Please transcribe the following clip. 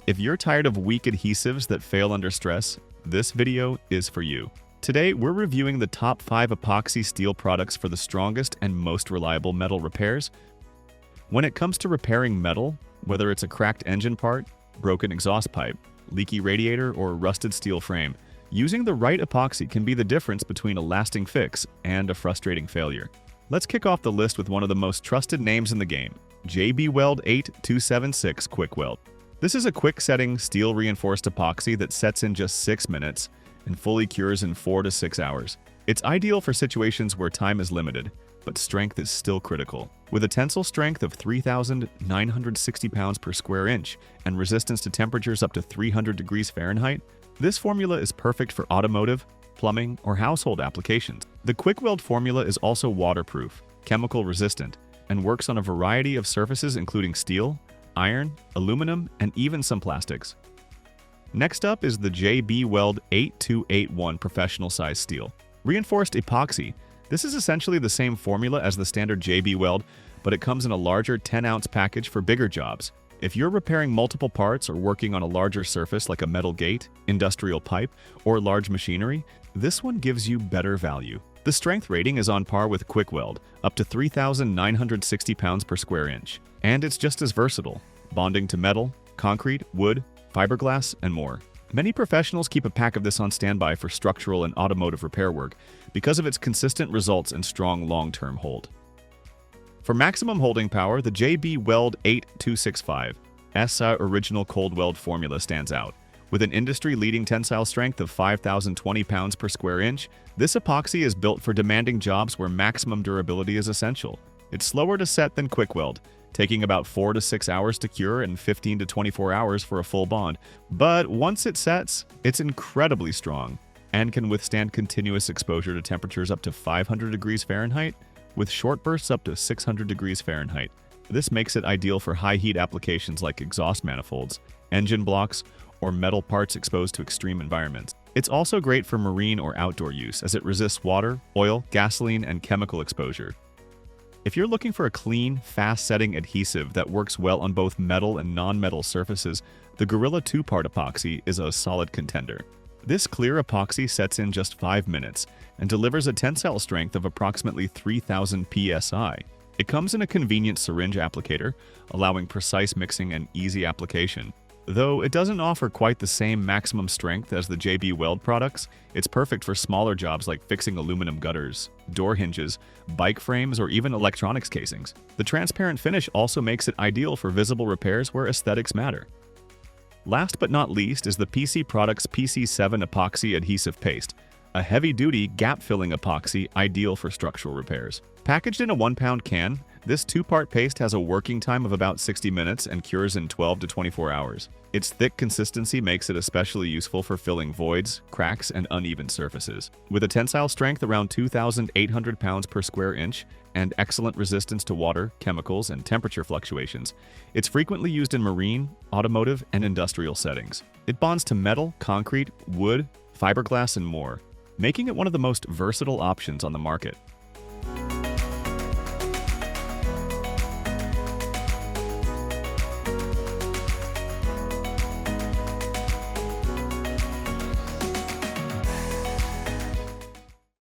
If you're tired of weak adhesives that fail under stress, this video is for you. Today, we're reviewing the top 5 epoxy steel products for the strongest and most reliable metal repairs. When it comes to repairing metal, whether it's a cracked engine part, broken exhaust pipe, leaky radiator, or rusted steel frame, using the right epoxy can be the difference between a lasting fix and a frustrating failure. Let's kick off the list with one of the most trusted names in the game, KWIKWELD 8276 KWIKWELD. This is a quick-setting, steel-reinforced epoxy that sets in just 6 minutes and fully cures in 4 to 6 hours. It's ideal for situations where time is limited, but strength is still critical. With a tensile strength of 3,960 pounds per square inch and resistance to temperatures up to 300 degrees Fahrenheit, this formula is perfect for automotive, plumbing, or household applications. The KWIKWELD formula is also waterproof, chemical-resistant, and works on a variety of surfaces including steel, iron, aluminum, and even some plastics. Next up is the KWIKWELD 8281 professional size steel. Reinforced epoxy. This is essentially the same formula as the standard KWIKWELD, but it comes in a larger 10-ounce package for bigger jobs. If you're repairing multiple parts or working on a larger surface like a metal gate, industrial pipe, or large machinery, this one gives you better value. The strength rating is on par with KWIKWELD, up to 3,960 pounds per square inch. And it's just as versatile, bonding to metal, concrete, wood, fiberglass, and more. Many professionals keep a pack of this on standby for structural and automotive repair work because of its consistent results and strong long-term hold. For maximum holding power, the KWIKWELD 8265 SI original cold-weld formula stands out. With an industry-leading tensile strength of 5,020 pounds per square inch, this epoxy is built for demanding jobs where maximum durability is essential. It's slower to set than KWIKWELD, taking about 4 to 6 hours to cure and 15 to 24 hours for a full bond. But once it sets, it's incredibly strong and can withstand continuous exposure to temperatures up to 500 degrees Fahrenheit, with short bursts up to 600 degrees Fahrenheit. This makes it ideal for high-heat applications like exhaust manifolds, engine blocks, or metal parts exposed to extreme environments. It's also great for marine or outdoor use as it resists water, oil, gasoline, and chemical exposure. If you're looking for a clean, fast-setting adhesive that works well on both metal and non-metal surfaces, the Gorilla 2-part epoxy is a solid contender. This clear epoxy sets in just 5 minutes and delivers a tensile strength of approximately 3,000 psi. It comes in a convenient syringe applicator, allowing precise mixing and easy application. Though it doesn't offer quite the same maximum strength as the KWIKWELD products, it's perfect for smaller jobs like fixing aluminum gutters, door hinges, bike frames, or even electronics casings. The transparent finish also makes it ideal for visible repairs where aesthetics matter. Last but not least is the PC Products PC7 Epoxy Adhesive Paste, a heavy-duty, gap-filling epoxy ideal for structural repairs. Packaged in a 1-pound can, this 2-part paste has a working time of about 60 minutes and cures in 12 to 24 hours. Its thick consistency makes it especially useful for filling voids, cracks, and uneven surfaces. With a tensile strength around 2,800 pounds per square inch and excellent resistance to water, chemicals, and temperature fluctuations, it's frequently used in marine, automotive, and industrial settings. It bonds to metal, concrete, wood, fiberglass, and more, making it one of the most versatile options on the market.